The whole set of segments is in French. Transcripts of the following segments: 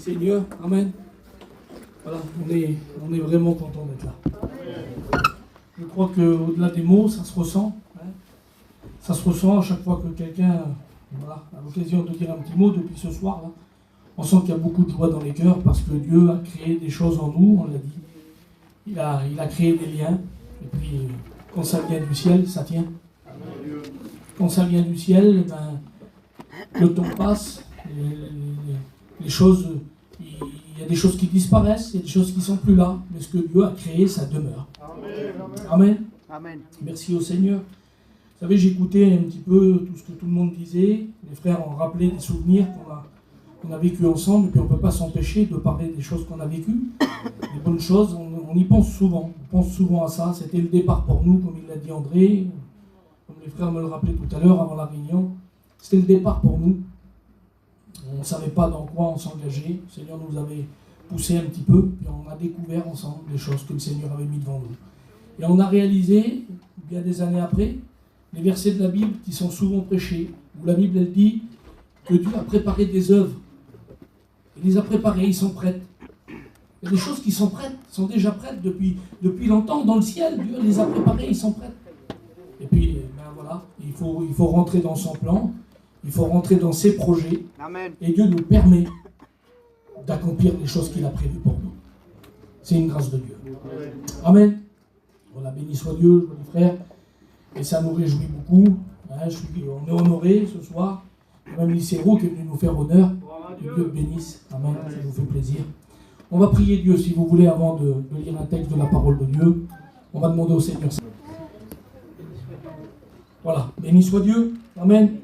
Seigneur. Amen. Voilà, on est vraiment content d'être là. Je crois qu'au-delà des mots, ça se ressent. Hein. Ça se ressent à chaque fois que quelqu'un a l'occasion de dire un petit mot depuis ce soir. Là. On sent qu'il y a beaucoup de joie dans les cœurs parce que Dieu a créé des choses en nous, on l'a dit. Il a créé des liens. Et puis, quand ça vient du ciel, ça tient. Quand ça vient du ciel, ben, le temps passe, les choses, il y a des choses qui disparaissent, il y a des choses qui ne sont plus là, mais ce que Dieu a créé, ça demeure. Amen. Amen. Merci au Seigneur. Vous savez, j'écoutais un petit peu tout ce que tout le monde disait, les frères ont rappelé des souvenirs qu'on a vécu ensemble, et puis on ne peut pas s'empêcher de parler des choses qu'on a vécues, des bonnes choses, on y pense souvent, à ça. C'était le départ pour nous, comme il l'a dit André, comme les frères me le rappelaient tout à l'heure avant la réunion, c'était le départ pour nous. On ne savait pas dans quoi on s'engageait, le Seigneur nous avait poussé un petit peu, puis on a découvert ensemble des choses que le Seigneur avait mis devant nous. Et on a réalisé, bien des années après, les versets de la Bible qui sont souvent prêchés, où la Bible elle dit que Dieu a préparé des œuvres. Il les a préparées, ils sont prêtes. Il y a des choses qui sont prêtes, sont déjà prêtes depuis longtemps dans le ciel. Dieu les a préparées, ils sont prêtes. Et puis, ben voilà, il faut rentrer dans son plan, il faut rentrer dans ses projets. Amen. Et Dieu nous permet d'accomplir les choses qu'il a prévues pour nous. C'est une grâce de Dieu. Amen. Voilà, béni soit Dieu, mes frères. Et ça nous réjouit beaucoup. Hein, on est honorés ce soir. Même Licéro qui est venu nous faire honneur. Que Dieu bénisse. Amen. Ça nous fait plaisir. On va prier Dieu, si vous voulez, avant de lire un texte de la parole de Dieu. On va demander au Seigneur. Voilà. Béni soit Dieu. Amen.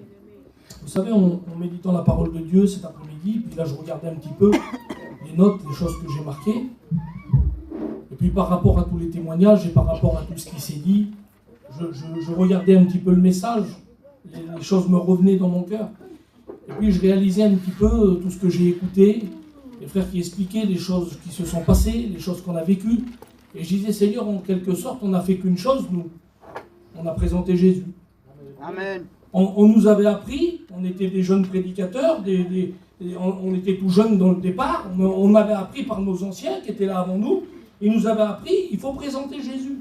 Vous savez, en méditant la parole de Dieu cet après-midi, puis là je regardais un petit peu les notes, les choses que j'ai marquées. Et puis par rapport à tous les témoignages et par rapport à tout ce qui s'est dit, je regardais un petit peu le message, les choses me revenaient dans mon cœur. Et puis je réalisais un petit peu tout ce que j'ai écouté, les frères qui expliquaient les choses qui se sont passées, les choses qu'on a vécues. Et je disais, Seigneur, en quelque sorte, on n'a fait qu'une chose, nous. On a présenté Jésus. Amen. On nous avait appris, on était des jeunes prédicateurs, on était tout jeunes dans le départ, on avait appris par nos anciens qui étaient là avant nous, ils nous avaient appris, il faut présenter Jésus.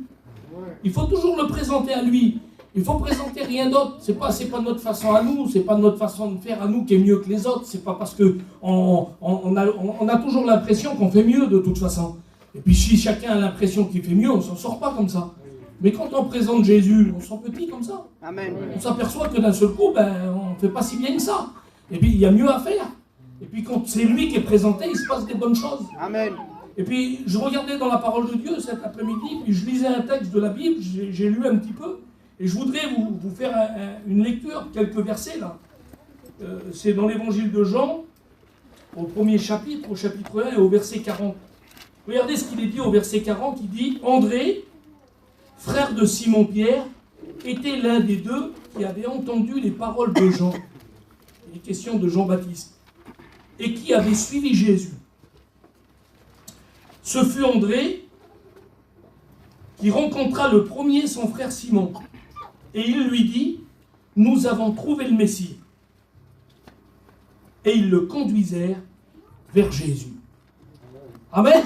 Il faut toujours le présenter à lui. Il faut présenter rien d'autre. C'est pas notre façon à nous, c'est pas notre façon de faire à nous qui est mieux que les autres. C'est pas parce que on a toujours l'impression qu'on fait mieux de toute façon. Et puis si chacun a l'impression qu'il fait mieux, on s'en sort pas comme ça. Mais quand on présente Jésus, on sent petit comme ça. Amen. On s'aperçoit que d'un seul coup, on ne fait pas si bien que ça. Et puis il y a mieux à faire. Et puis quand c'est lui qui est présenté, il se passe des bonnes choses. Amen. Et puis je regardais dans la parole de Dieu cet après-midi, puis je lisais un texte de la Bible, j'ai lu un petit peu, et je voudrais vous faire une lecture, quelques versets là. C'est dans l'évangile de Jean, au premier chapitre, au chapitre 1 et au verset 40. Regardez ce qu'il est dit au verset 40, il dit « André, frère de Simon-Pierre, était l'un des deux qui avait entendu les paroles de Jean. » Il est question de Jean-Baptiste. Et qui avait suivi Jésus. Ce fut André qui rencontra le premier son frère Simon. Et il lui dit, « Nous avons trouvé le Messie. » Et ils le conduisèrent vers Jésus. Amen.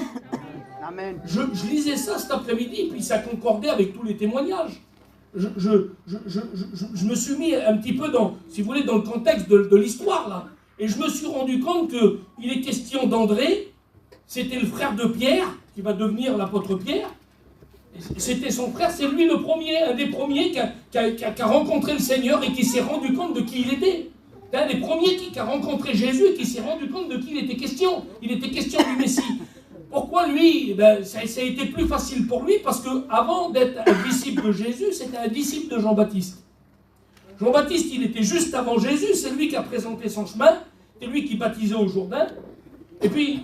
Amen. Je lisais ça cet après-midi, puis ça concordait avec tous les témoignages. Je me suis mis un petit peu dans, si vous voulez, dans le contexte de l'histoire, là. Et je me suis rendu compte qu'il est question d'André, c'était le frère de Pierre, qui va devenir l'apôtre Pierre. C'était son frère, c'est lui le premier, un des premiers qui a rencontré le Seigneur et qui s'est rendu compte de qui il était. C'est un des premiers qui a rencontré Jésus et qui s'est rendu compte de qui il était question. Il était question du Messie. Pourquoi lui? Ça a été plus facile pour lui parce qu'avant d'être un disciple de Jésus, c'était un disciple de Jean-Baptiste. Jean-Baptiste, il était juste avant Jésus, c'est lui qui a présenté son chemin, c'est lui qui baptisait au Jourdain. Et puis,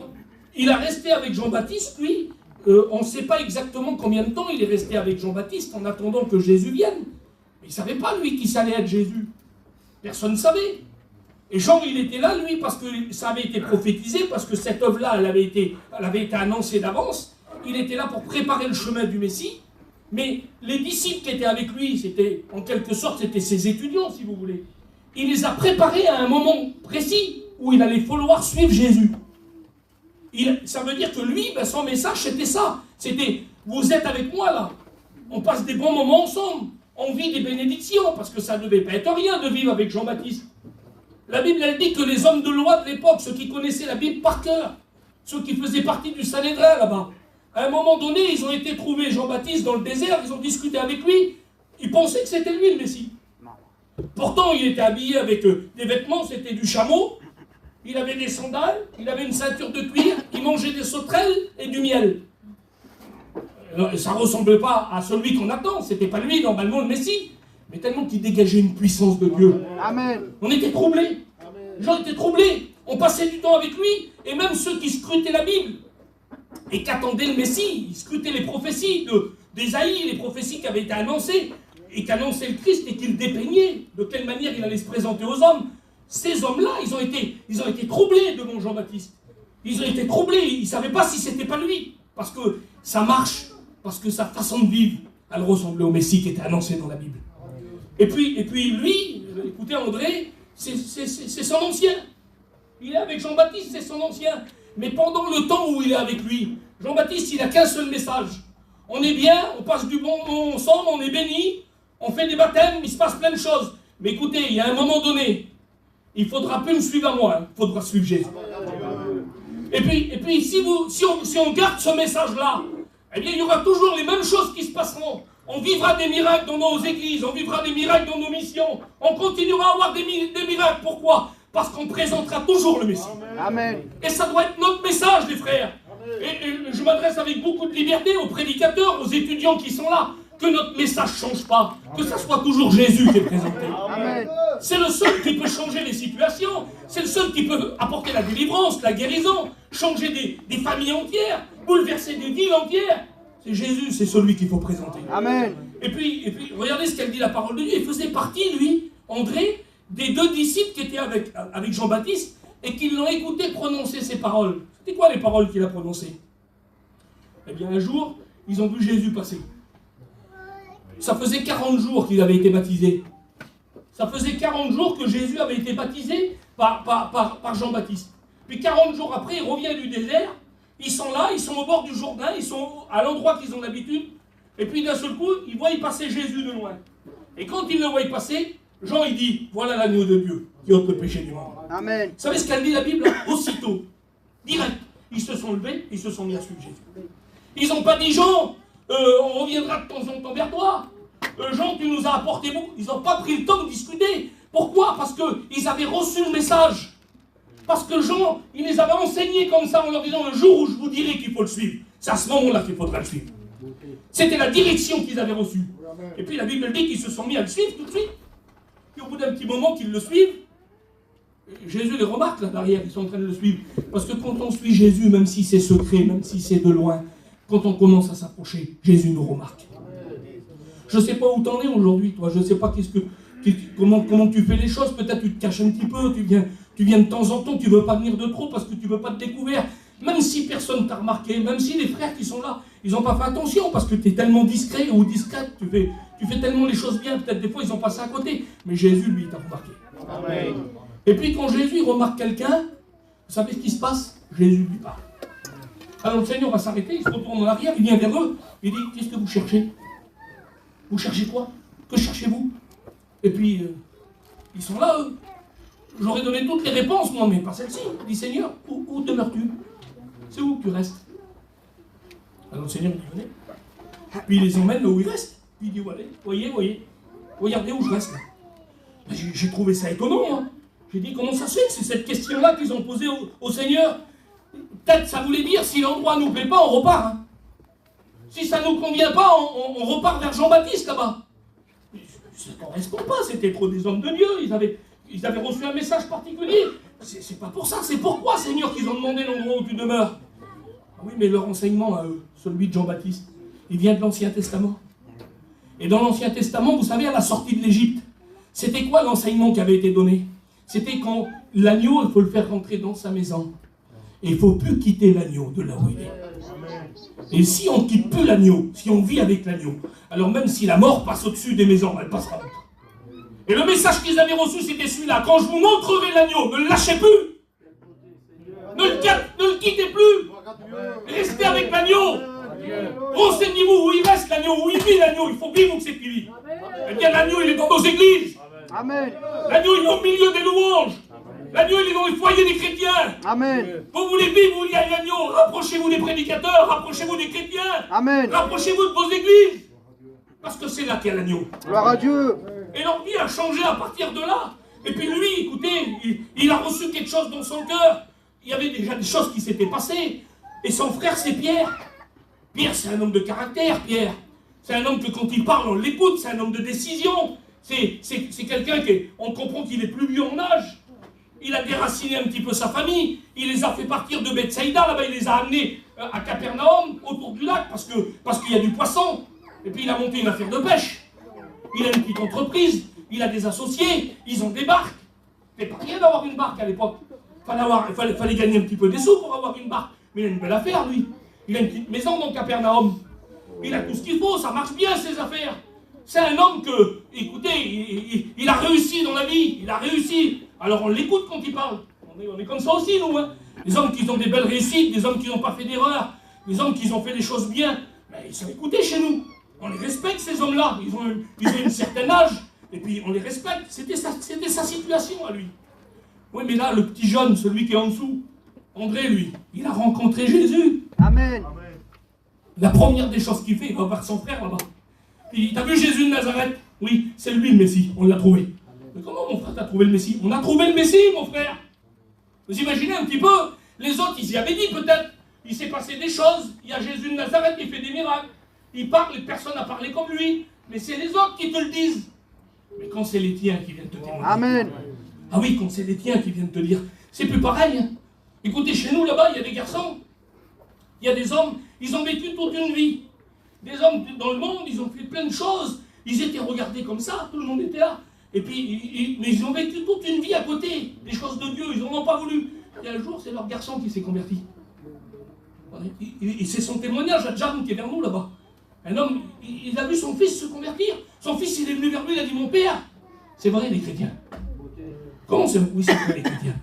il a resté avec Jean-Baptiste, lui. On ne sait pas exactement combien de temps il est resté avec Jean-Baptiste en attendant que Jésus vienne. Mais il ne savait pas, lui, qui ça allait être Jésus. Personne ne savait. Et Jean, il était là, lui, parce que ça avait été prophétisé, parce que cette œuvre-là, elle avait été annoncée d'avance. Il était là pour préparer le chemin du Messie. Mais les disciples qui étaient avec lui, c'était, en quelque sorte, c'était ses étudiants, si vous voulez. Il les a préparés à un moment précis où il allait falloir suivre Jésus. ça veut dire que lui, ben, son message, c'était ça. C'était, vous êtes avec moi là. On passe des bons moments ensemble. On vit des bénédictions, parce que ça ne devait pas être rien de vivre avec Jean-Baptiste. La Bible, elle dit que les hommes de loi de l'époque, ceux qui connaissaient la Bible par cœur, ceux qui faisaient partie du Sanhédrin là-bas, à un moment donné, ils ont été trouver Jean-Baptiste dans le désert, ils ont discuté avec lui, ils pensaient que c'était lui le Messie. Pourtant, il était habillé avec des vêtements, c'était du chameau, il avait des sandales, il avait une ceinture de cuir, il mangeait des sauterelles et du miel. Ça ne ressemblait pas à celui qu'on attend, c'était pas lui normalement le Messie, mais tellement qu'il dégageait une puissance de Dieu. Amen. On était troublés, les gens étaient troublés, on passait du temps avec lui, et même ceux qui scrutaient la Bible, et qu'attendaient le Messie, ils scrutaient les prophéties d'Ésaïe, les prophéties qui avaient été annoncées, et qu'annonçait le Christ, et qu'il dépeignait, de quelle manière il allait se présenter aux hommes. Ces hommes-là, ils ont été troublés devant Jean-Baptiste. Ils ont été troublés, ils ne savaient pas si c'était pas lui, parce que ça marche, parce que sa façon de vivre, elle ressemblait au Messie qui était annoncé dans la Bible. Et puis lui, écoutez André, c'est son ancien. Il est avec Jean-Baptiste, c'est son ancien. Mais pendant le temps où il est avec lui, Jean-Baptiste, il n'a qu'un seul message. On est bien, on passe du bon moment ensemble, on est bénis, on fait des baptêmes, il se passe plein de choses. Mais écoutez, il y a un moment donné, il ne faudra plus me suivre à moi, il faudra suivre Jésus. Et puis si on garde ce message-là, eh bien il y aura toujours les mêmes choses qui se passeront. On vivra des miracles dans nos églises, on vivra des miracles dans nos missions. On continuera à avoir des miracles. Pourquoi ? Parce qu'on présentera toujours le Messie. Amen. Et ça doit être notre message, les frères. Et je m'adresse avec beaucoup de liberté aux prédicateurs, aux étudiants qui sont là. Que notre message ne change pas. Que ça soit toujours Jésus qui est présenté. Amen. C'est le seul qui peut changer les situations. C'est le seul qui peut apporter la délivrance, la guérison, changer des familles entières, bouleverser des villes entières. C'est Jésus, c'est celui qu'il faut présenter. Amen. Et puis, regardez ce qu'elle dit la parole de Dieu. Il faisait partie, lui, André, des 2 disciples qui étaient avec Jean-Baptiste et qui l'ont écouté prononcer ces paroles. C'était quoi les paroles qu'il a prononcées? Eh bien, un jour, ils ont vu Jésus passer. Ça faisait 40 jours qu'il avait été baptisé. Ça faisait 40 jours que Jésus avait été baptisé par Jean-Baptiste. Puis 40 jours après, il revient du désert. Ils sont là, ils sont au bord du Jourdain, ils sont à l'endroit qu'ils ont l'habitude. Et puis d'un seul coup, ils voient passer Jésus de loin. Et quand ils le voient passer, Jean il dit, voilà l'agneau de Dieu qui ôte le péché du monde. Amen. Vous savez ce qu'elle dit la Bible? Aussitôt, direct, ils se sont levés, ils se sont mis à suivre Jésus. Ils n'ont pas dit, Jean, on reviendra de temps en temps vers toi. Jean, tu nous as apporté beaucoup. Ils n'ont pas pris le temps de discuter. Pourquoi? Parce qu'ils avaient reçu le message. Parce que Jean, il les avait enseignés comme ça en leur disant, le jour où je vous dirai qu'il faut le suivre, c'est à ce moment-là qu'il faudra le suivre. C'était la direction qu'ils avaient reçue. Et puis la Bible dit qu'ils se sont mis à le suivre tout de suite. Puis au bout d'un petit moment qu'ils le suivent, Jésus les remarque là derrière, ils sont en train de le suivre. Parce que quand on suit Jésus, même si c'est secret, même si c'est de loin, quand on commence à s'approcher, Jésus nous remarque. Je ne sais pas où t'en es aujourd'hui, toi. Je ne sais pas comment tu fais les choses. Peut-être tu te caches un petit peu, tu viens de temps en temps, tu ne veux pas venir de trop parce que tu ne veux pas te découvrir. Même si personne ne t'a remarqué, même si les frères qui sont là, ils n'ont pas fait attention parce que tu es tellement discret ou discrète, tu fais tellement les choses bien, peut-être des fois ils ont passé à côté. Mais Jésus, lui, il t'a remarqué. Amen. Et puis quand Jésus remarque quelqu'un, vous savez ce qui se passe? Jésus lui parle. Alors le Seigneur va s'arrêter, il se retourne en arrière, il vient vers eux, il dit, qu'est-ce que vous cherchez? Vous cherchez quoi? Que cherchez-vous? Et puis, ils sont là, eux. J'aurais donné toutes les réponses, moi, mais pas celle-ci. Il dit, Seigneur, où demeures-tu? C'est où que tu restes? Alors le Seigneur dit, venez. Puis il les emmène là où ils restent. Puis il dit, voyez, regardez où je reste là. Ben, j'ai trouvé ça étonnant, moi. J'ai dit, comment ça se fait? C'est cette question-là qu'ils ont posée au Seigneur. Peut-être ça voulait dire, si l'endroit ne nous plaît pas, on repart. Hein. Si ça ne nous convient pas, on repart vers Jean-Baptiste là-bas. Ça ne correspond pas, c'était trop des hommes de Dieu, ils avaient reçu un message particulier. C'est pas pour ça, c'est pourquoi, Seigneur, qu'ils ont demandé l'endroit où tu demeures. Ah oui, mais leur enseignement à eux, celui de Jean-Baptiste, il vient de l'Ancien Testament. Et dans l'Ancien Testament, vous savez, à la sortie de l'Égypte, c'était quoi l'enseignement qui avait été donné? C'était quand l'agneau, il faut le faire rentrer dans sa maison. Et il ne faut plus quitter l'agneau de là où il est. Et si on ne quitte plus l'agneau, si on vit avec l'agneau, alors même si la mort passe au-dessus des maisons, elle passera autre. Et le message qu'ils avaient reçu, c'était celui-là. Quand je vous montrerai l'agneau, ne le lâchez plus. Ne le quittez plus. Restez avec l'agneau. Renseignez-vous où il reste l'agneau, où il vit l'agneau. Il faut vivre où c'est qu'il vit. Eh bien, l'agneau, il est dans nos églises. Amen. L'agneau, il est au milieu des louanges. L'agneau, il est dans les foyers des chrétiens. Amen. Vous voulez vivre où il y a l'agneau. Rapprochez-vous des prédicateurs, rapprochez-vous des chrétiens. Amen. Rapprochez-vous de vos églises. Parce que c'est là qu'il y a l'agneau. Gloire à Dieu. Et leur vie a changé à partir de là. Et puis lui, écoutez, il a reçu quelque chose dans son cœur. Il y avait déjà des choses qui s'étaient passées. Et son frère, c'est Pierre. Pierre, c'est un homme de caractère, Pierre. C'est un homme que quand il parle, on l'écoute. C'est un homme de décision. C'est quelqu'un on comprend qu'il est plus vieux en âge. Il a déraciné un petit peu sa famille. Il les a fait partir de Bethsaïda. Là-bas, il les a amenés à Capernaum, autour du lac, parce qu'il y a du poisson. Et puis il a monté une affaire de pêche. Il a une petite entreprise. Il a des associés. Ils ont des barques. C'est pas rien d'avoir une barque à l'époque. Fallait gagner un petit peu des sous pour avoir une barque. Mais il a une belle affaire, lui. Il a une petite maison dans Capernaum. Il a tout ce qu'il faut. Ça marche bien, ses affaires. C'est un homme que, écoutez, il a réussi dans la vie. Il a réussi. Alors on l'écoute quand il parle. On est comme ça aussi, nous. Hein. Les hommes qui ont des belles réussites, des hommes qui n'ont pas fait d'erreur, des hommes qui ont fait des choses bien, ben, ils sont écoutés chez nous. On les respecte, ces hommes-là. Ils ont une certain âge. Et puis on les respecte. C'était sa situation à lui. Oui, mais là, le petit jeune, celui qui est en dessous, André, lui, il a rencontré Jésus. Amen. La première des choses qu'il fait, il va voir son frère là-bas. Il dit, t'as vu Jésus de Nazareth? Oui, c'est lui le Messie, on l'a trouvé. Mais comment mon frère t'as trouvé le Messie? On a trouvé le Messie, mon frère. Vous imaginez un petit peu? Les autres, ils y avaient dit peut-être. Il s'est passé des choses. Il y a Jésus de Nazareth qui fait des miracles. Il parle et personne n'a parlé comme lui. Mais c'est les autres qui te le disent. Mais quand c'est les tiens qui viennent te témoigner. Amen. Ah oui, quand c'est les tiens qui viennent te dire. C'est plus pareil. Hein. Écoutez, chez nous, là-bas, il y a des garçons. Il y a des hommes. Ils ont vécu toute une vie. Des hommes dans le monde, ils ont fait plein de choses. Ils étaient regardés comme ça. Tout le monde était là. Et puis, mais ils ont vécu toute une vie à côté. Des choses de Dieu, ils n'en ont pas voulu. Et un jour, c'est leur garçon qui s'est converti. Et c'est son témoignage à Jan qui est vers nous là-bas. Un homme, il a vu son fils se convertir. Son fils, il est venu vers lui, il a dit, mon père, c'est vrai les chrétiens. Comment c'est? Oui, c'est vrai les chrétiens.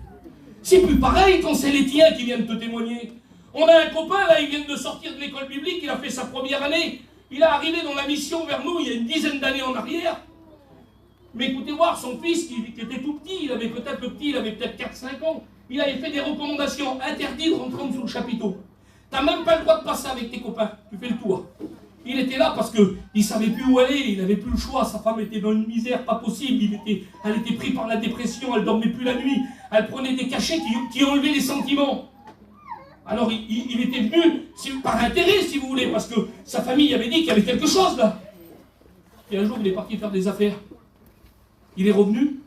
C'est plus pareil quand c'est les tiens qui viennent te témoigner. On a un copain, là, il vient de sortir de l'école biblique, il a fait sa première année. Il est arrivé dans la mission vers nous il y a une dizaine d'années en arrière. Mais écoutez voir, son fils, qui était tout petit, il avait peut-être 4-5 ans, il avait fait des recommandations interdites rentrant sous le chapiteau. T'as même pas le droit de passer avec tes copains, tu fais le tour. Il était là parce qu'il ne savait plus où aller, il n'avait plus le choix, sa femme était dans une misère pas possible, elle était prise par la dépression, elle ne dormait plus la nuit, elle prenait des cachets qui enlevaient les sentiments. Alors il était venu par intérêt, si vous voulez, parce que sa famille avait dit qu'il y avait quelque chose là. Et un jour, il est parti faire des affaires. Il est revenu.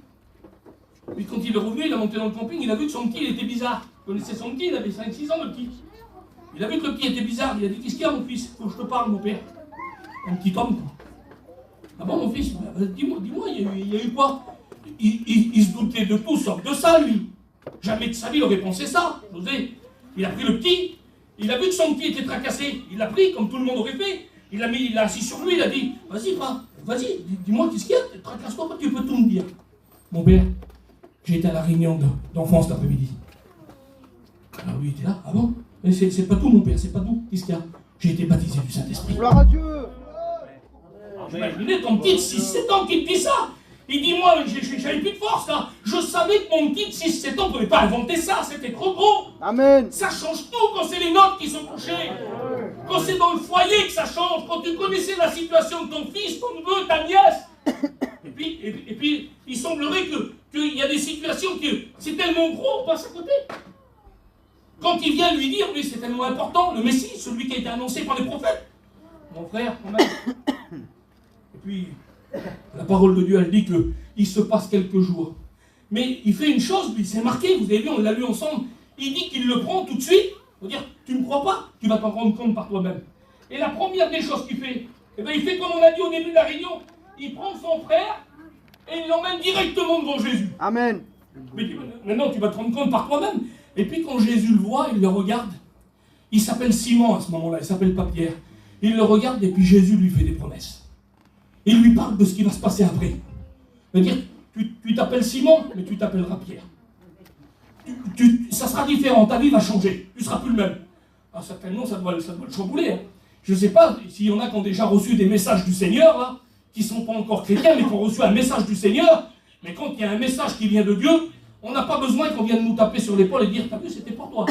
Puis quand il est revenu, il a monté dans le camping, il a vu que son petit, il était bizarre. Vous connaissez son petit, il avait 5-6 ans, le petit. Il a vu que le petit était bizarre, il a dit, qu'est-ce qu'il y a mon fils? Faut que je te parle, mon père. Un petit homme, quoi. Ah bon, mon fils? Dis-moi, il y a eu quoi? Il se doutait de tout, sauf de ça, lui. Jamais de sa vie, il aurait pensé ça, José. Il a pris le petit, il a vu que son petit était tracassé, il l'a pris, comme tout le monde aurait fait. Il l'a assis sur lui, il a dit, vas-y, vas-y, dis-moi, qu'est-ce qu'il y a? Tracasse-toi, tu peux tout me dire. Mon père, j'ai été à la réunion d'enfance l'après-midi. Alors lui, il était là, ah bon? Mais c'est pas tout, mon père, c'est pas tout. Qu'est-ce qu'il y a? J'ai été baptisé du Saint-Esprit. Gloire à Dieu. Imaginez ton petit de 6-7 ans qui te dit ça. Il dit, moi, j'avais plus de force, là. Je savais que mon petit de 6-7 ans ne pouvait pas inventer ça, c'était trop gros. Amen. Ça change tout quand c'est les notes qui sont touchées. Quand c'est dans le foyer que ça change. Quand tu connaissais la situation de ton fils, ton neveu, ta nièce. Et puis il semblerait qu'il y a des situations que c'est tellement gros, on passe à côté. Quand il vient lui dire, lui, c'est tellement important, le Messie, celui qui a été annoncé par les prophètes. Mon frère, quand même. Et puis, la parole de Dieu, elle dit qu'il se passe quelques jours. Mais il fait une chose, lui, c'est marqué, vous avez vu, on l'a lu ensemble. Il dit qu'il le prend tout de suite. Il faut dire, tu ne me crois pas, tu vas t'en rendre compte par toi-même. Et la première des choses qu'il fait, eh bien, il fait comme on a dit au début de la réunion, il prend son frère et il l'emmène directement devant Jésus. Amen. Mais maintenant, tu vas te rendre compte par toi-même. Et puis quand Jésus le voit, il le regarde. Il s'appelle Simon à ce moment-là, il s'appelle pas Pierre. Il le regarde et puis Jésus lui fait des promesses. Il lui parle de ce qui va se passer après. Il va dire, tu t'appelles Simon, mais tu t'appelleras Pierre. Ça sera différent, ta vie va changer, tu ne seras plus le même. Ah, certainement, ça doit le chambouler. Hein. Je ne sais pas s'il y en a qui ont déjà reçu des messages du Seigneur, là, qui ne sont pas encore chrétiens, mais qui ont reçu un message du Seigneur. Mais quand il y a un message qui vient de Dieu, on n'a pas besoin qu'on vienne nous taper sur l'épaule et dire « T'as vu, c'était pour toi. »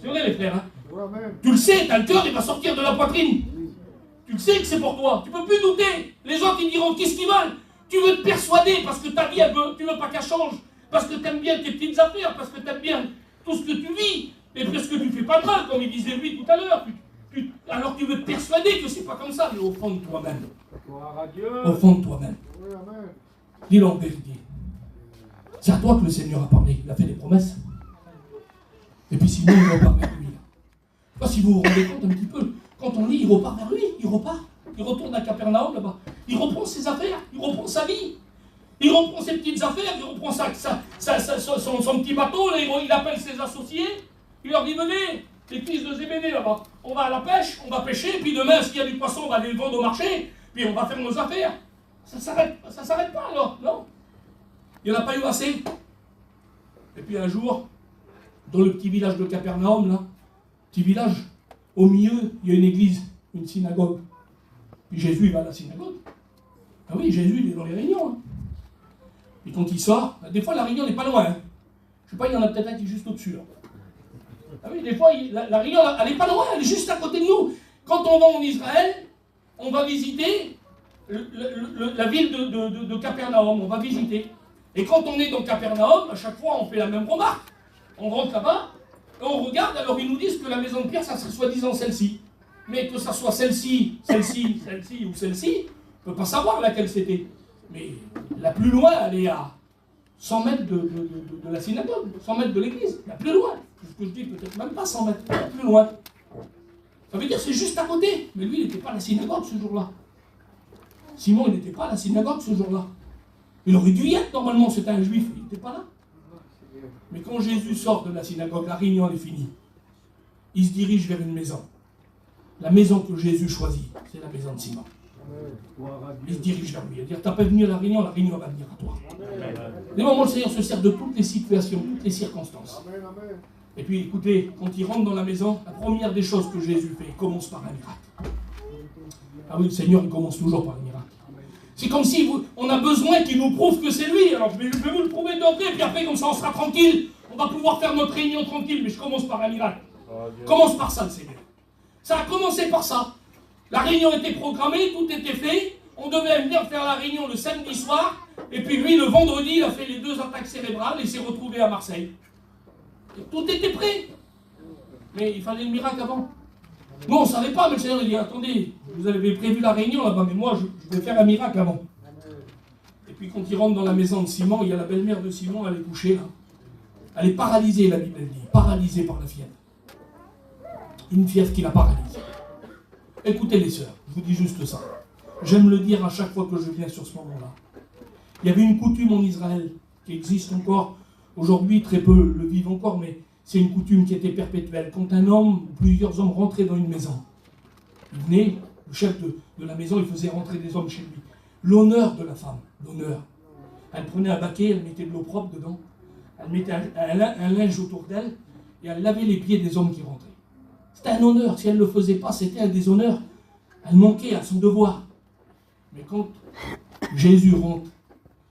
C'est vrai, les frères. Hein. Tu le sais, t'as le cœur, il va sortir de la poitrine. Tu le sais que c'est pour toi. Tu ne peux plus douter. Les gens qui diront « Qu'est-ce qu'ils veulent ?» Tu veux te persuader parce que ta vie, tu ne veux pas qu'elle change. Parce que tu aimes bien tes petites affaires, parce que tu aimes bien tout ce que tu vis. Et parce que tu ne fais pas de mal, comme il disait lui tout à l'heure. Alors tu veux te persuader que c'est pas comme ça, mais au fond de toi-même. Au fond de toi-même. Dis-le en vérité. C'est à toi que le Seigneur a parlé. Il a fait des promesses. Et puis sinon, il repart vers lui. Je ne sais pas si vous vous rendez compte un petit peu. Quand on lit, il repart vers lui. Il repart. Il retourne à Capernaum là-bas. Il reprend ses affaires. Il reprend sa vie. Il reprend ses petites affaires. Il reprend son petit bateau. Là, il appelle ses associés. Il leur dit, venez, les fils de Zébédée là-bas. On va à la pêche, on va pêcher. Puis demain, s'il y a du poisson, on va aller le vendre au marché. Puis on va faire nos affaires. Ça s'arrête pas alors, non? Il n'y en a pas eu assez. Et puis un jour, dans le petit village de Capernaum, là, petit village, au milieu, il y a une église, une synagogue. Puis Jésus, il va à la synagogue. Ah oui, Jésus, il est dans les réunions. Hein. Et quand il sort, des fois, la réunion n'est pas loin. Hein. Je sais pas, il y en a peut-être un qui est juste au-dessus. Là. Ah oui, des fois, la réunion, elle n'est pas loin, elle est juste à côté de nous. Quand on va en Israël, on va visiter la ville de Capernaum, on va visiter. Et quand on est dans Capernaum, à chaque fois, on fait la même remarque. On rentre là-bas, et on regarde, alors ils nous disent que la maison de Pierre, ça serait soi-disant celle-ci. Mais que ça soit celle-ci ou celle-ci, on ne peut pas savoir laquelle c'était. Mais la plus loin, elle est à 100 mètres de la synagogue, 100 mètres de l'église, la plus loin. Ce que je dis, peut-être même pas 100 mètres, la plus loin. Ça veut dire que c'est juste à côté. Mais lui, il n'était pas à la synagogue ce jour-là. Simon, il n'était pas à la synagogue ce jour-là. Il aurait dû y être, normalement, c'était un juif, il n'était pas là. Mais quand Jésus sort de la synagogue, la réunion elle est finie. Il se dirige vers une maison. La maison que Jésus choisit, c'est la maison de Simon. Il se dirige vers lui. Il va dire, t'as pas venu à la réunion va venir à toi. Les moments, le Seigneur se sert de toutes les situations, toutes les circonstances. Et puis, écoutez, quand il rentre dans la maison, la première des choses que Jésus fait, il commence par un miracle. Ah oui, le Seigneur, il commence toujours par un miracle. C'est comme si on a besoin qu'il nous prouve que c'est lui. Alors je vais vous le prouver d'entrée, puis après, comme ça, on sera tranquille. On va pouvoir faire notre réunion tranquille, mais je commence par un miracle. Commence par ça, le Seigneur. Ça a commencé par ça. La réunion était programmée, tout était fait. On devait venir faire la réunion le samedi soir. Et puis lui, le vendredi, il a fait les 2 attaques cérébrales et s'est retrouvé à Marseille. Et tout était prêt. Mais il fallait le miracle avant. Nous, on ne savait pas, mais le Seigneur il dit, attendez, vous avez prévu la réunion là-bas, mais moi, je vais faire un miracle avant. Et puis quand il rentre dans la maison de Simon, il y a la belle-mère de Simon, elle est couchée là. Elle est paralysée, la Bible dit, paralysée par la fièvre. Une fièvre qui la paralyse. Écoutez les sœurs, je vous dis juste ça. J'aime le dire à chaque fois que je viens sur ce moment-là. Il y avait une coutume en Israël qui existe encore. Aujourd'hui, très peu le vivent encore, mais c'est une coutume qui était perpétuelle. Quand un homme ou plusieurs hommes rentraient dans une maison, il venait, le chef de la maison, il faisait rentrer des hommes chez lui. L'honneur de la femme, l'honneur. Elle prenait un baquet, elle mettait de l'eau propre dedans, elle mettait un linge autour d'elle, et elle lavait les pieds des hommes qui rentraient. C'était un honneur. Si elle ne le faisait pas, c'était un déshonneur. Elle manquait à son devoir. Mais quand Jésus rentre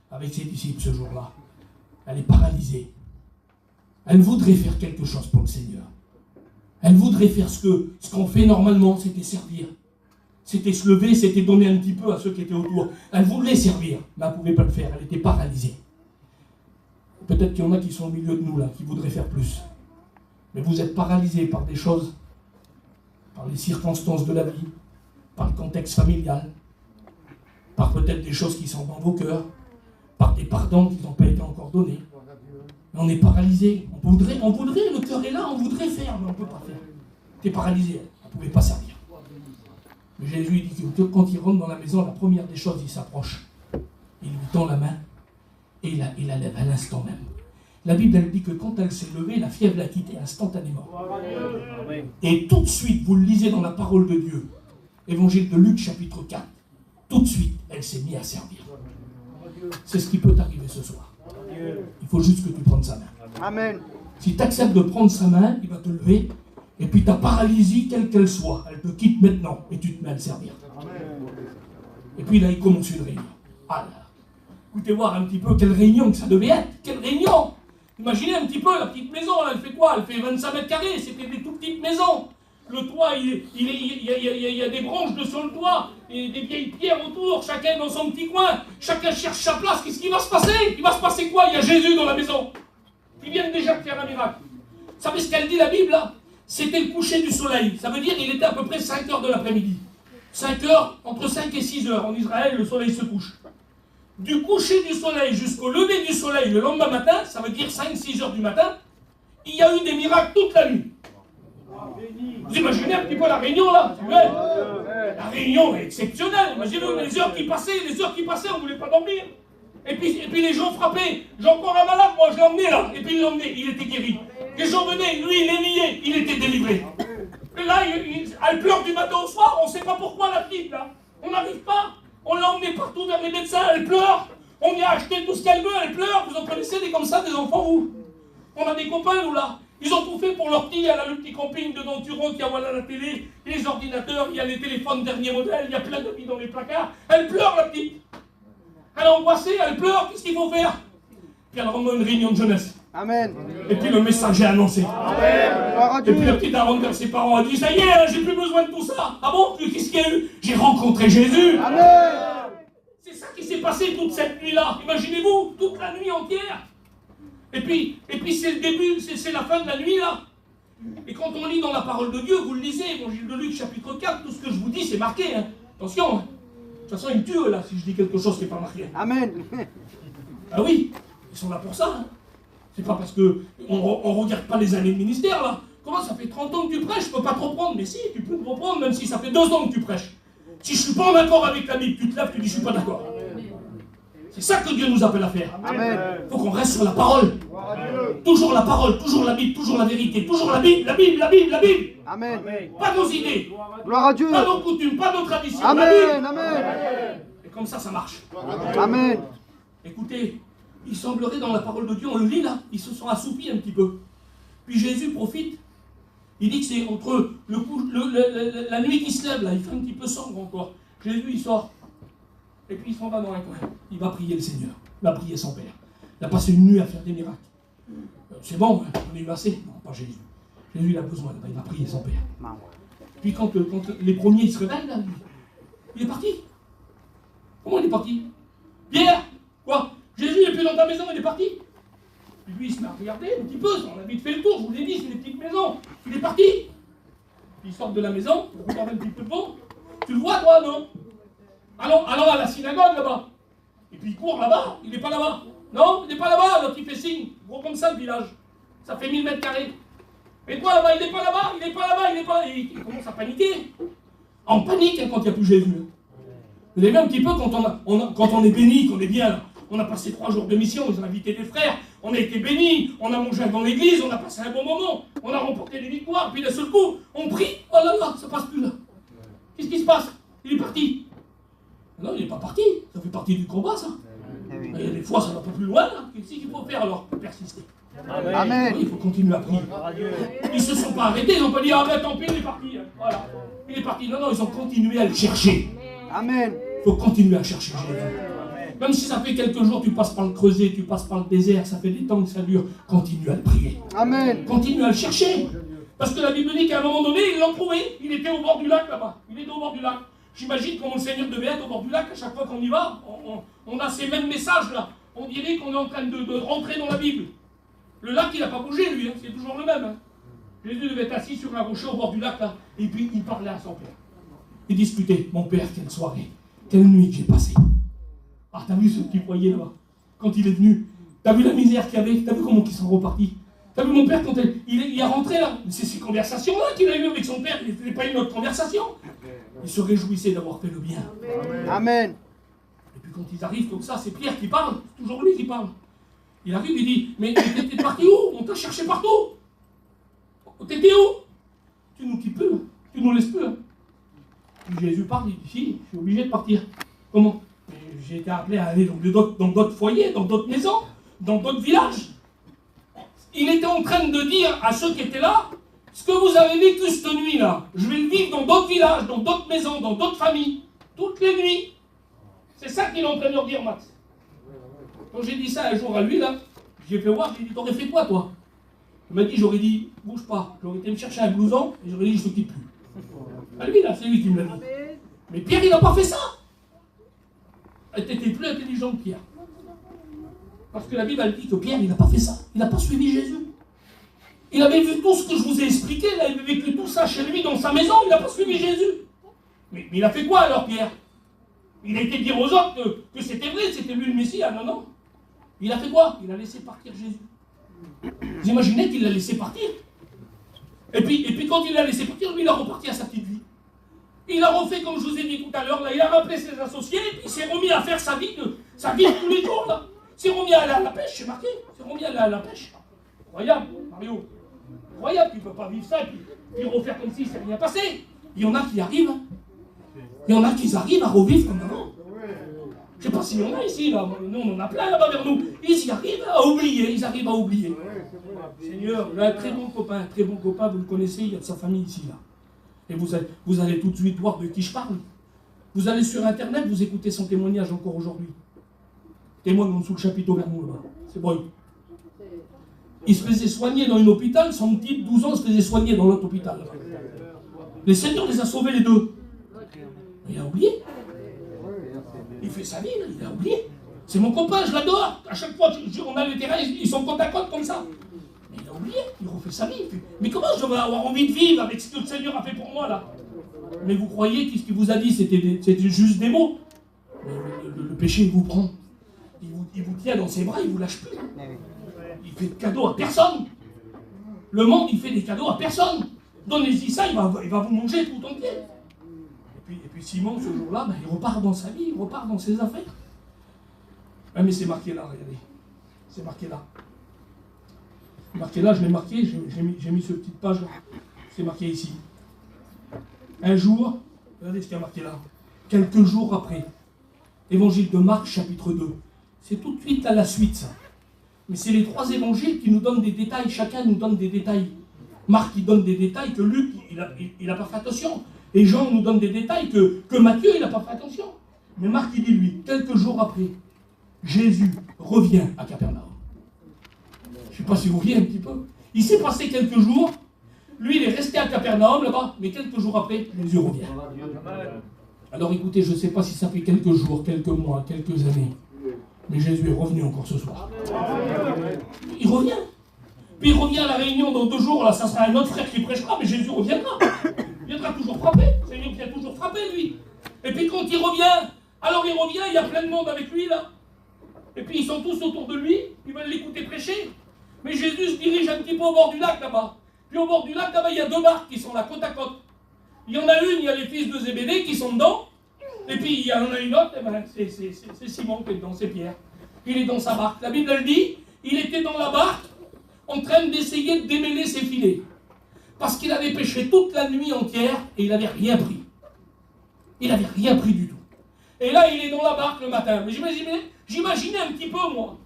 avec ses disciples ce jour-là, elle est paralysée. Elle voudrait faire quelque chose pour le Seigneur. Elle voudrait faire ce qu'on fait normalement, c'était servir. C'était se lever, c'était donner un petit peu à ceux qui étaient autour. Elle voulait servir, mais elle ne pouvait pas le faire. Elle était paralysée. Peut-être qu'il y en a qui sont au milieu de nous, là, qui voudraient faire plus. Mais vous êtes paralysés par des choses, par les circonstances de la vie, par le contexte familial, par peut-être des choses qui sont dans vos cœurs, par des pardons qui n'ont pas été encore donnés. Mais on est paralysé. On voudrait, le cœur est là, on voudrait faire, mais on ne peut pas faire. Tu es paralysé, on ne pouvait pas servir. Mais Jésus dit que quand il rentre dans la maison, la première des choses, il s'approche. Il lui tend la main et il la lève à l'instant même. La Bible, elle dit que quand elle s'est levée, la fièvre l'a quittée instantanément. Et tout de suite, vous le lisez dans la parole de Dieu, Évangile de Luc, chapitre 4, tout de suite, elle s'est mise à servir. C'est ce qui peut t'arriver ce soir. Il faut juste que tu prennes sa main. Amen. Si tu acceptes de prendre sa main, il va te lever Et puis ta paralysie, quelle qu'elle soit, elle te quitte maintenant et tu te mets à le servir. Et puis là, il commence une réunion. Ah là, écoutez voir un petit peu quelle réunion que ça devait être. Quelle réunion! Imaginez un petit peu la petite maison, là, elle fait quoi? Elle fait 25 mètres carrés, c'était des tout petites maisons. Le toit, il y a des branches de sur le toit, et des vieilles pierres autour, chacun dans son petit coin, chacun cherche sa place. Qu'est-ce qui va se passer? Il va se passer quoi? Il y a Jésus dans la maison. Il vient déjà de faire un miracle. Vous savez ce qu'elle dit la Bible là? C'était le coucher du soleil. Ça veut dire qu'il était à peu près 5 heures de l'après-midi. 5 heures, entre 5 et 6 heures. En Israël, le soleil se couche. Du coucher du soleil jusqu'au lever du soleil le lendemain matin, ça veut dire 5-6 heures du matin, il y a eu des miracles toute la nuit. Vous imaginez un petit peu la réunion là? La réunion est exceptionnelle. Imaginez les heures qui passaient, on ne voulait pas dormir. Et puis les gens frappaient. J'ai encore un malade, moi je l'ai emmené là. Et puis il l'emmenait, il était guéri. Les gens venaient, lui il est lié, il était délivré. Et là, elle pleure du matin au soir, on ne sait pas pourquoi la petite là. On n'arrive pas. On l'a emmenée partout vers les médecins, elle pleure. On y a acheté tout ce qu'elle veut, elle pleure. Vous en connaissez des comme ça, des enfants, vous? On a des copains, nous, là. Ils ont tout fait pour leur petit. Il y a le petit camping de Denturon qui a voilà la télé, les ordinateurs, il y a les téléphones dernier modèle, il y a plein de billes dans les placards. Elle pleure, la petite. Elle est angoissée, elle pleure, qu'est-ce qu'il faut faire? Puis elle rentre une réunion de jeunesse. Amen. Et puis le message est annoncé. Amen. Et puis la petite a rentré vers ses parents, elle dit, ça y est, j'ai plus besoin de tout ça. Ah bon? Qu'est-ce qu'il y a eu? J'ai rencontré Jésus. Amen. C'est ça qui s'est passé toute cette nuit-là. Imaginez-vous, toute la nuit entière. Et puis c'est le début, c'est la fin de la nuit là. Et quand on lit dans la parole de Dieu, vous le lisez, Évangile de Luc chapitre 4, tout ce que je vous dis c'est marqué. Hein. Attention, hein. De toute façon ils me tuent là si je dis quelque chose qui n'est pas marqué. Amen. Ah oui, ils sont là pour ça. Hein. C'est pas parce que on regarde pas les années de ministère là. Comment ça fait 30 ans que tu prêches, je peux pas te reprendre. Mais si, tu peux me reprendre même si ça fait 2 ans que tu prêches. Si je suis pas en accord avec la Bible, tu te lèves, tu dis je suis pas d'accord. C'est ça que Dieu nous appelle à faire. Amen. Il faut qu'on reste sur la parole. Toujours la parole, toujours la Bible, toujours la vérité, toujours la Bible, la Bible, la Bible, la Bible. Amen. Pas nos idées, Gloire à Dieu. pas nos coutumes, pas nos traditions. La Amen. Bible. Amen. Et comme ça marche. Amen. Écoutez, il semblerait dans la parole de Dieu, on le lit là, ils se sont assoupis un petit peu. Puis Jésus profite. Il dit que c'est entre la nuit qui se lève là, il fait un petit peu sombre encore. Jésus il sort. Et puis il s'en va dans un coin. Il va prier le Seigneur. Il va prier son Père. Il a passé une nuit à faire des miracles. C'est bon, hein, on est eu assez. Non, pas Jésus. Jésus il a besoin, il va prier son Père. Puis quand les premiers ils se réveillent, là, il est parti. Comment il est parti? Pierre, quoi? Jésus n'est plus dans ta maison, il est parti. Puis lui il se met à regarder un petit peu, on a vite fait le tour, je vous l'ai dit, c'est des petites maisons. Il est parti. Puis il sort de la maison, il regarde un petit peu devant. Tu le vois toi, non? Allons à la synagogue là-bas. Et puis il court là-bas, il n'est pas là-bas. Non, il n'est pas là-bas, l'autre il fait signe. Gros comme ça le village. Ça fait 1000 mètres carrés. Et toi là-bas, il n'est pas là-bas, il n'est pas là-bas, il n'est pas là. Il commence à paniquer. En panique hein, quand il n'y a plus Jésus. Vous avez vu un petit peu quand on est béni, qu'on est bien là. On a passé 3 jours de mission, on a invité des frères, on a été bénis, on a mangé dans l'église, on a passé un bon moment, on a remporté des victoires, puis d'un seul coup, on prie, oh là là, ça passe plus là. Qu'est-ce qui se passe? Il est parti. Non, il n'est pas parti, ça fait partie du combat ça. Il y a des fois ça va pas plus loin là. Qu'est-ce qu'il faut faire alors? Persister. Amen. Il faut continuer à prier. Ils ne se sont pas arrêtés, ils n'ont pas dit arrête, tant pis, il est parti. Voilà. Il est parti. Non, ils ont continué à le chercher. Amen. Il faut continuer à chercher Jésus. Même si ça fait quelques jours, tu passes par le creuset, tu passes par le désert, ça fait des temps que ça dure, continue à le prier. Amen. Continue à le chercher. Parce que la Bible dit qu'à un moment donné, ils l'ont trouvé. Il était au bord du lac là-bas. Il était au bord du lac. J'imagine comment le Seigneur devait être au bord du lac. À chaque fois qu'on y va, on a ces mêmes messages là. On dirait qu'on est en train de rentrer dans la Bible. Le lac, il n'a pas bougé lui, hein. C'est toujours le même. Hein. Jésus devait être assis sur un rocher au bord du lac là. Et puis il parlait à son Père. Il discutait. Mon Père, quelle soirée, quelle nuit que j'ai passée. Ah, t'as vu ce petit foyer là-bas? Quand il est venu, t'as vu la misère qu'il y avait? T'as vu comment ils sont repartis? T'as vu mon père quand il est rentré là? C'est ces conversations-là qu'il a eues avec son père. Il n'était pas une autre conversation. Il se réjouissait d'avoir fait le bien. Amen. Et puis quand ils arrivent comme ça, c'est Pierre qui parle. C'est toujours lui qui parle. Il arrive, il dit, mais t'es parti où? On t'a cherché partout. T'étais où? Tu nous quittes peu, hein. Tu nous laisses peu. Hein. Puis Jésus parle, il dit, si, je suis obligé de partir. Comment? J'ai été appelé à aller dans d'autres foyers, dans d'autres maisons, dans d'autres villages. Il était en train de dire à ceux qui étaient là, Ce que vous avez vécu cette nuit-là, je vais le vivre dans d'autres villages, dans d'autres maisons, dans d'autres familles, toutes les nuits. C'est ça qu'il est en train de leur dire, Max. Quand j'ai dit ça un jour à lui, là, j'ai fait voir, j'ai dit, t'aurais fait quoi, toi? Il m'a dit, j'aurais dit, bouge pas. J'aurais été me chercher un blouson et j'aurais dit, je te quitte plus. À lui, là, c'est lui qui me l'a dit. Mais Pierre, il n'a pas fait ça. T'étais plus intelligent que Pierre. Parce que la Bible, elle dit que Pierre, il n'a pas fait ça. Il n'a pas suivi Jésus. Il avait vu tout ce que je vous ai expliqué, il avait vécu tout ça chez lui, dans sa maison, il n'a pas suivi Jésus. Mais il a fait quoi alors, Pierre? Il a été dire aux autres que c'était vrai, c'était lui le Messie. Ah non, non. Il a fait quoi? Il a laissé partir Jésus. Vous imaginez qu'il l'a laissé partir? Et puis quand il l'a laissé partir, lui, il a reparti à sa petite vie. Il a refait, comme je vous ai dit tout à l'heure, là, il a rappelé ses associés, et puis il s'est remis à faire sa vie de tous les jours, là. Il s'est remis à aller à la pêche, c'est marqué. Il s'est remis à aller à la pêche. Incroyable, Mario. Incroyable, tu ne peux pas vivre ça, et puis refaire comme si ça s'est rien passé. Il y en a qui arrivent, hein. Il y en a qui arrivent à revivre comme avant. Je ne sais pas s'il y en a ici, là. Nous, on en a plein là-bas vers nous. Ils y arrivent à oublier, ils arrivent à oublier. Seigneur, j'ai un très bon copain, vous le connaissez, il y a de sa famille ici, là. Et vous allez tout de suite voir de qui je parle. Vous allez sur Internet, vous écoutez son témoignage encore aujourd'hui. Témoigne en dessous le chapiteau vers nous, là-bas. C'est bon. Il se faisait soigner dans un hôpital, son petit 12 ans se faisait soigner dans l'autre hôpital. Le Seigneur les a sauvés les deux. Mais il a oublié. Il fait sa vie, là, il a oublié. C'est mon copain, je l'adore. À chaque fois qu'on a les terrains, ils sont côte à côte comme ça. Mais il a oublié, il refait sa vie. Mais comment je vais avoir envie de vivre avec ce que le Seigneur a fait pour moi, là? Mais vous croyez que ce qu'il vous a dit, c'était juste des mots? Mais le péché, il vous prend. Il vous tient dans ses bras, il vous lâche plus. Il fait de cadeaux à personne. Le monde, il fait des cadeaux à personne. Donnez-y ça, il va vous manger tout entier. Et puis Simon, ce jour-là, il repart dans sa vie, il repart dans ses affaires. Ah, mais c'est marqué là, regardez. C'est marqué là. Marqué là, je l'ai marqué, j'ai mis cette petite page là. C'est marqué ici. Un jour, regardez ce qu'il y a marqué là. Quelques jours après, Évangile de Marc, chapitre 2. C'est tout de suite à la suite, ça. Mais c'est les trois évangiles qui nous donnent des détails. Chacun nous donne des détails. Marc, il donne des détails que Luc, il n'a pas fait attention. Et Jean nous donne des détails que Matthieu, il n'a pas fait attention. Mais Marc, il dit, lui, quelques jours après, Jésus revient à Capernaum. Je ne sais pas si vous voyez un petit peu. Il s'est passé quelques jours. Lui, il est resté à Capernaum, là-bas. Mais quelques jours après, Jésus revient. Alors écoutez, je ne sais pas si ça fait quelques jours, quelques mois, quelques années. Mais Jésus est revenu encore ce soir. Il revient. Puis il revient à la réunion dans 2 jours, là, ça sera un autre frère qui prêchera, mais Jésus reviendra. Il viendra toujours frapper. Le Seigneur vient toujours frapper, lui. Et puis quand il revient, il y a plein de monde avec lui, là. Et puis ils sont tous autour de lui, ils veulent l'écouter prêcher. Mais Jésus se dirige un petit peu au bord du lac, là-bas. Puis au bord du lac, là-bas, il y a 2 barques qui sont là, côte à côte. Il y en a une, il y a les fils de Zébédée qui sont dedans. Et puis il y en a une autre, c'est Simon qui est dedans, c'est Pierre. Il est dans sa barque. La Bible, elle dit, il était dans la barque en train d'essayer de démêler ses filets. Parce qu'il avait pêché toute la nuit entière et il n'avait rien pris. Il n'avait rien pris du tout. Et là, il est dans la barque le matin. Mais j'imaginais un petit peu, moi.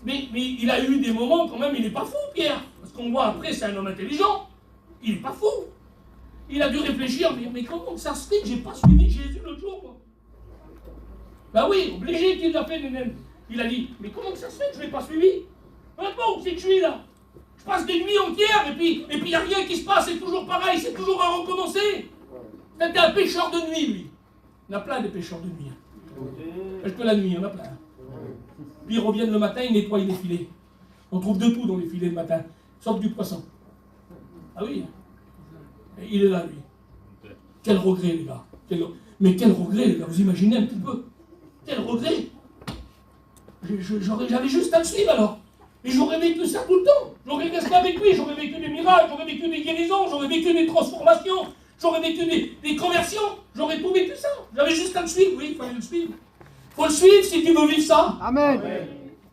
Mais il a eu des moments quand même, il n'est pas fou, Pierre. Parce qu'on voit après, c'est un homme intelligent. Il n'est pas fou. Il a dû réfléchir, mais comment ça se fait que je n'ai pas suivi Jésus l'autre jour, moi? Ben oui, obligé qu'il l'a fait, lui-même. Il a dit, mais comment ça se fait que je ne l'ai pas suivi? Maintenant, où c'est que je suis là? Je passe des nuits entières et puis il n'y a rien qui se passe, c'est toujours pareil, c'est toujours à recommencer. C'était un pêcheur de nuit, lui. Il y en a plein des pêcheurs de nuit. Parce que la nuit, il y en a plein. Puis ils reviennent le matin, ils nettoient les filets. On trouve de tout dans les filets le matin, sauf du poisson. Ah oui. Et il est là, lui. Quel regret, les gars. Mais quel regret, les gars. Vous imaginez un petit peu. Quel regret. J'avais juste à le suivre alors. Et j'aurais vécu ça tout le temps. J'aurais resté avec lui, j'aurais vécu des miracles, j'aurais vécu des guérisons, j'aurais vécu des transformations, j'aurais vécu des conversions, j'aurais tout vécu ça. J'avais juste à le suivre, oui, il fallait le suivre. Il faut le suivre si tu veux vivre ça. Amen.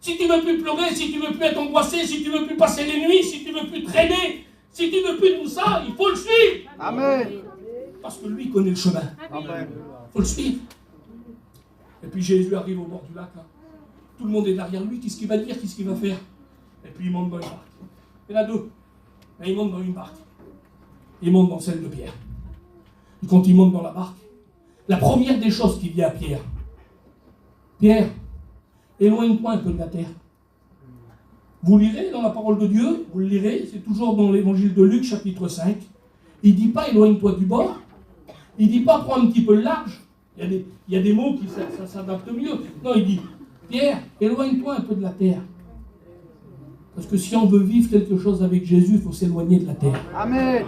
Si tu ne veux plus pleurer, si tu ne veux plus être angoissé, si tu ne veux plus passer les nuits, si tu ne veux plus traîner, si tu ne veux plus tout ça, il faut le suivre. Amen. Parce que lui connaît le chemin. Amen. Il faut le suivre. Et puis Jésus arrive au bord du lac, là. Tout le monde est derrière lui, qu'est-ce qu'il va dire, qu'est-ce qu'il va faire? Et puis il monte dans une barque. Il y en a 2. Mais il monte dans une barque. il monte dans celle de Pierre. Et quand il monte dans la barque, la première des choses qu'il dit à Pierre, Pierre, éloigne-toi un peu de la terre. Vous lirez dans la parole de Dieu, vous le lirez, c'est toujours dans l'évangile de Luc, chapitre 5. Il ne dit pas éloigne-toi du bord, il ne dit pas prends un petit peu le large. Il y a des mots qui s'adaptent mieux. Non, il dit Pierre, éloigne-toi un peu de la terre. Parce que si on veut vivre quelque chose avec Jésus, il faut s'éloigner de la terre. Amen.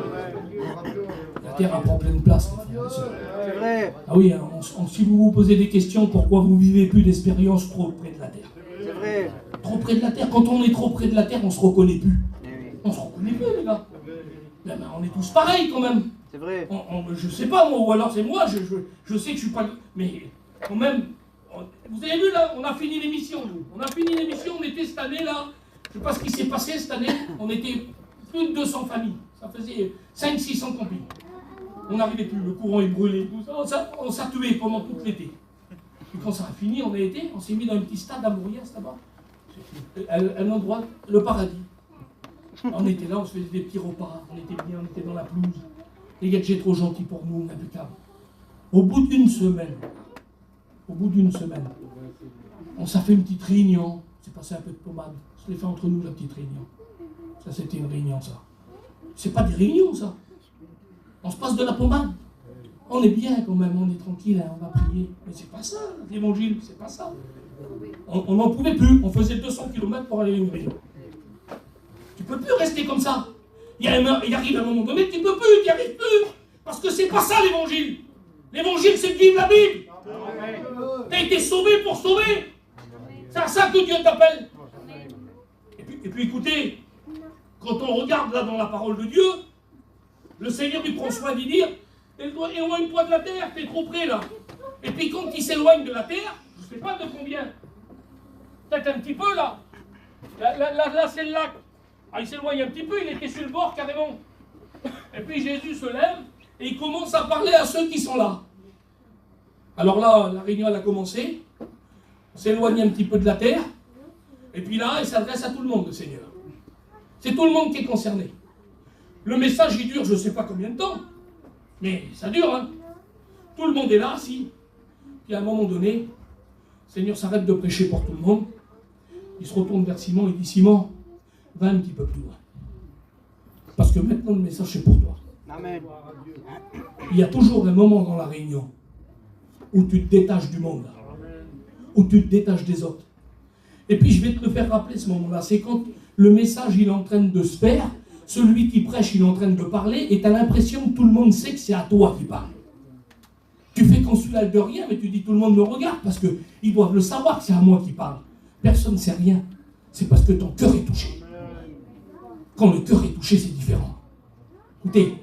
La terre a pas pleine place, les frères et sœurs. C'est vrai. Ah oui, hein, si vous vous posez des questions, pourquoi vous vivez plus d'expérience trop près de la terre? C'est vrai. Trop près de la terre. Quand on est trop près de la terre, on se reconnaît plus. Eh oui. On se reconnaît plus, les gars. Ben, on est tous pareils quand même. C'est vrai. Je sais pas moi, ou alors c'est moi, je sais que je suis pas. Mais quand même, vous avez vu là, on a fini l'émission, nous. On a fini l'émission, on était cette année là. Je sais pas ce qui s'est passé cette année. On était plus de 200 familles. Ça faisait 500-600 campings. On n'arrivait plus, le courant est brûlé, tout ça. On s'est tué pendant tout l'été. Et quand ça a fini, on s'est mis dans un petit stade à Maurias là-bas. Un endroit, le paradis. On était là, on se faisait des petits repas, on était bien, on était dans la pelouse. Les gars, j'ai trop gentil pour nous, impeccable. Au bout d'une semaine, on s'est fait une petite réunion. C'est passé un peu de pommade. On se l'est fait entre nous, la petite réunion. Ça, c'était une réunion, ça. C'est pas des réunions, ça. On se passe de la pommade. On est bien quand même, on est tranquille, hein, on va prier. Mais c'est pas ça, l'évangile, c'est pas ça. On n'en pouvait plus. On faisait 200 km pour aller à une réunion. Tu peux plus rester comme ça. Il arrive un moment donné, tu peux plus, tu n'y arrives plus. Parce que c'est pas ça l'évangile. L'évangile, c'est de vivre la Bible. Tu as été sauvé pour sauver. C'est à ça que Dieu t'appelle. Et puis écoutez, quand on regarde là dans la parole de Dieu, le Seigneur il prend soin d'y dire, éloigne-toi de la terre, t'es trop près là. Et puis quand il s'éloigne de la terre, je ne sais pas de combien, peut-être un petit peu là. Là c'est le lac. Ah, il s'éloigne un petit peu, il était sur le bord carrément. Et puis Jésus se lève et il commence à parler à ceux qui sont là. Alors là, la réunion elle a commencé. On s'éloigne un petit peu de la terre. Et puis là, il s'adresse à tout le monde, le Seigneur. C'est tout le monde qui est concerné. Le message, il dure je ne sais pas combien de temps. Mais ça dure, hein. Tout le monde est là, assis. Puis à un moment donné, le Seigneur s'arrête de prêcher pour tout le monde. Il se retourne vers Simon et dit Simon, va un petit peu plus loin. Parce que maintenant, le message, c'est pour toi. Amen. Il y a toujours un moment dans la réunion où tu te détaches du monde, où tu te détaches des autres. Et puis, je vais te le faire rappeler ce moment-là. C'est quand le message, il est en train de se faire, celui qui prêche, il est en train de parler, et tu as l'impression que tout le monde sait que c'est à toi qui parle. Tu fais consulat de rien, mais tu dis tout le monde me regarde, parce qu'ils doivent le savoir que c'est à moi qui parle. Personne ne sait rien. C'est parce que ton cœur est touché. Quand le cœur est touché, c'est différent. Écoutez,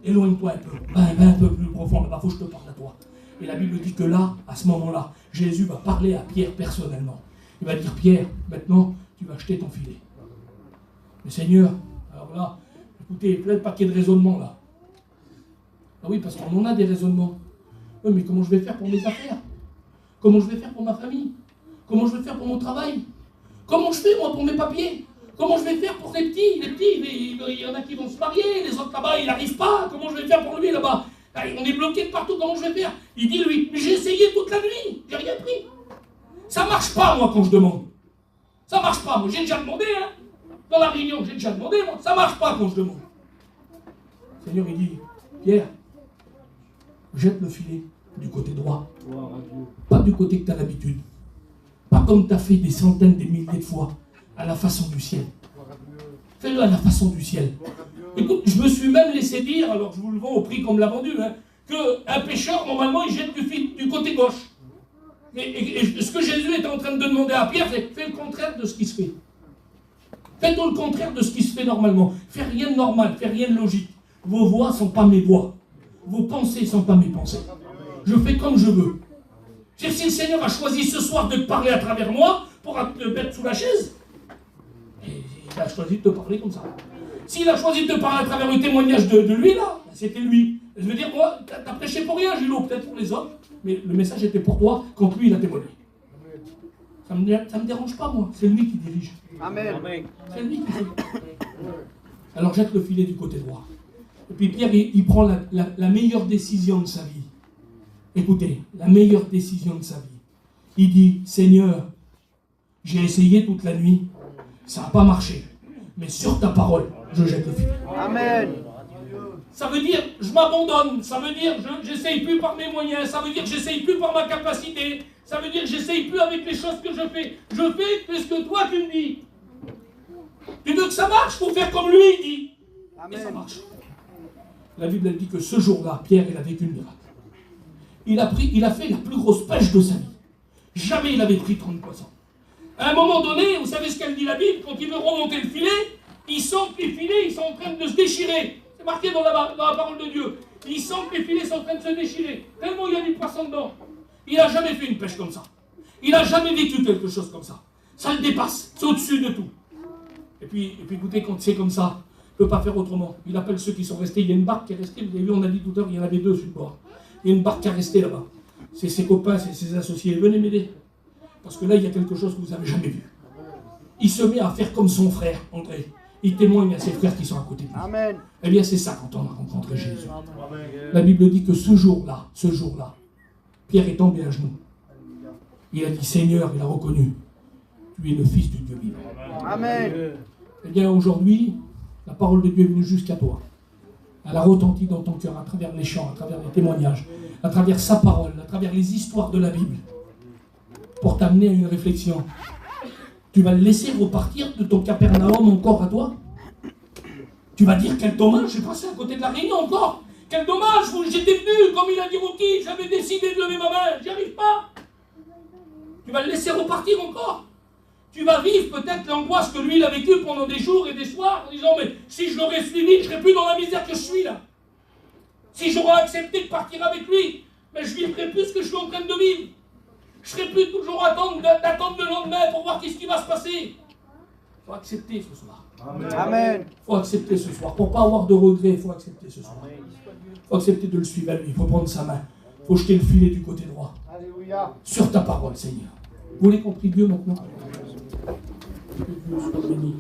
éloigne-toi un peu, va un peu plus profond, là-bas, faut que je te parle à toi. Et la Bible dit que là, à ce moment-là, Jésus va parler à Pierre personnellement. Il va dire, Pierre, maintenant, tu vas jeter ton filet. Mais Seigneur, alors là, écoutez, plein de paquets de raisonnements là. Ah oui, parce qu'on en a des raisonnements. Oui, mais comment je vais faire pour mes affaires? Comment je vais faire pour ma famille? Comment je vais faire pour mon travail? Comment je fais, moi, pour mes papiers? Comment je vais faire pour les petits? Les petits, il y en a qui vont se marier, les autres là-bas, ils n'arrivent pas. Comment je vais faire pour lui là-bas? On est bloqué de partout, comment je vais faire? Il dit, lui, mais j'ai essayé toute la nuit, j'ai rien pris. Ça marche pas, moi, quand je demande. Ça marche pas, moi, j'ai déjà demandé, hein. Dans la réunion, j'ai déjà demandé, moi, ça marche pas quand je demande. Le Seigneur, il dit, Pierre, jette le filet du côté droit. Pas du côté que tu as l'habitude. Pas comme tu as fait des centaines, des milliers de fois, à la façon du ciel. Fais-le à la façon du ciel. Écoute, je me suis même laissé dire, alors je vous le vends au prix qu'on me l'a vendu, hein, qu'un pêcheur, normalement, il jette du côté gauche. Et ce que Jésus est en train de demander à Pierre, c'est fais le contraire de ce qui se fait. Fais tout le contraire de ce qui se fait normalement. Fais rien de normal, fais rien de logique. Vos voix ne sont pas mes voix. Vos pensées ne sont pas mes pensées. Je fais comme je veux. Si le Seigneur a choisi ce soir de te parler à travers moi, pour te mettre sous la chaise, il a choisi de te parler comme ça. S'il a choisi de te parler à travers le témoignage de lui, là, c'était lui. Je veux dire, moi, t'as prêché pour rien, Gilot, peut-être pour les autres, mais le message était pour toi quand lui, il a témoigné. Ça me dérange pas, moi. C'est lui qui dirige. Amen. C'est lui qui dirige. Alors jette le filet du côté droit. Et puis Pierre, il prend la meilleure décision de sa vie. Écoutez, la meilleure décision de sa vie. Il dit, Seigneur, j'ai essayé toute la nuit, ça n'a pas marché. Mais sur ta parole, je jette le filet. Amen. Ça veut dire, je m'abandonne. Ça veut dire, je n'essaye plus par mes moyens. Ça veut dire, je n'essaye plus par ma capacité. Ça veut dire, je n'essaye plus avec les choses que je fais. Je fais puisque toi, tu me dis. Tu veux que ça marche, il faut faire comme lui, il dit. Et ça marche. La Bible elle dit que ce jour-là, Pierre, il a vécu le miracle. Il a fait la plus grosse pêche de sa vie. Jamais il avait pris 30 poissons. À un moment donné, vous savez ce qu'elle dit la Bible, quand il veut remonter le filet, il sent que les filets ils sont en train de se déchirer. C'est marqué dans la parole de Dieu. Il sent que les filets sont en train de se déchirer. Tellement il y a du poisson dedans. Il n'a jamais fait une pêche comme ça. Il n'a jamais vécu quelque chose comme ça. Ça le dépasse. C'est au-dessus de tout. Et puis écoutez, quand c'est comme ça, il ne peut pas faire autrement. Il appelle ceux qui sont restés. Il y a une barque qui est restée. Vous avez vu, on a dit tout à l'heure, il y en avait 2 sur le bord. Il y a une barque qui est restée là-bas. C'est ses copains, c'est ses associés. Venez m'aider. Parce que là, il y a quelque chose que vous n'avez jamais vu. Il se met à faire comme son frère, André. Il témoigne à ses frères qui sont à côté de lui. Amen. Eh bien, c'est ça quand on a rencontré Jésus. La Bible dit que ce jour-là, Pierre est tombé à genoux. Il a dit, Seigneur, il a reconnu, tu es le Fils du Dieu vivant. Amen. Eh bien, aujourd'hui, la parole de Dieu est venue jusqu'à toi. Elle a retenti dans ton cœur à travers les chants, à travers les témoignages, à travers sa parole, à travers les histoires de la Bible, pour t'amener à une réflexion. Tu vas le laisser repartir de ton Capernaum encore à toi? Tu vas dire, quel dommage, j'ai passé à côté de la réunion encore. Quel dommage, j'étais venu, comme il a dit Rocky, j'avais décidé de lever ma main, j'y arrive pas. Tu vas le laisser repartir encore. Tu vas vivre peut-être l'angoisse que lui, il a vécue pendant des jours et des soirs, en disant, mais si je l'aurais suivi, je ne serais plus dans la misère que je suis là. Si j'aurais accepté de partir avec lui, mais je vivrais plus ce que je suis en train de vivre. Je ne serais plus toujours d'attendre le lendemain pour voir qu'est-ce qui va se passer. Il faut accepter ce soir. Amen. Il faut accepter ce soir. Pour ne pas avoir de regrets, il faut accepter ce soir. Il faut accepter de le suivre à lui. Il faut prendre sa main. Il faut jeter le filet du côté droit. Alléluia. Sur ta parole, Seigneur. Vous voulez qu'on prie Dieu maintenant? Que Dieu soit béni.